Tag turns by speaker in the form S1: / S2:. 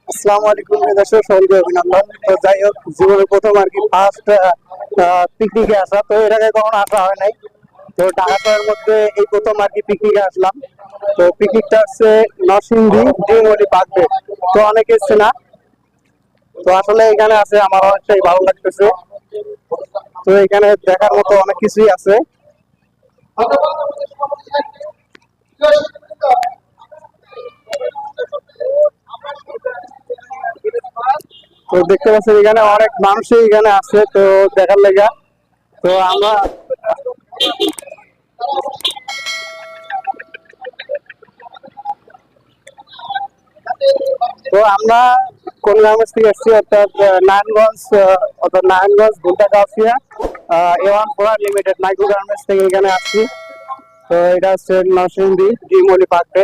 S1: আসসালামু আলাইকুম দর্শক, সবাইকে অভিনন্দন। তো যাই হোক, জীবনের প্রথম আর কি ফার্স্ট পিকনিকে আসা, তো এর আগে কখনো আসা হয় নাই। তো ঢাকা শহরের মধ্যে এই প্রথম আর কি পিকনিকে আসলাম। তো পিকনিকটা হচ্ছে নরসিংদী ডিমলি পার্কে। তো অনেকে এসছে না, তো আসলে এখানে আছে আমার অনেকটাই ভালো লাগতেছে। তো এখানে দেখার মতো অনেক কিছুই আছে। তো দেখতে পাচ্ছেন এখানে অনেক মানুষই এখানে আছে, তো দেখার লেগা। তো আমরা কোন গ্রামের থেকে এসেছি, অর্থাৎ নারায়ণগঞ্জ, অর্থাৎ নারায়ণগঞ্জ ভুলতা গাছিয়া A1 ফোরা লিমিটেড মাইক্রো গার্মেন্টস থেকে এখানে আসছি। তো এটা হচ্ছে নরসিংদী ডিমলি পার্কে।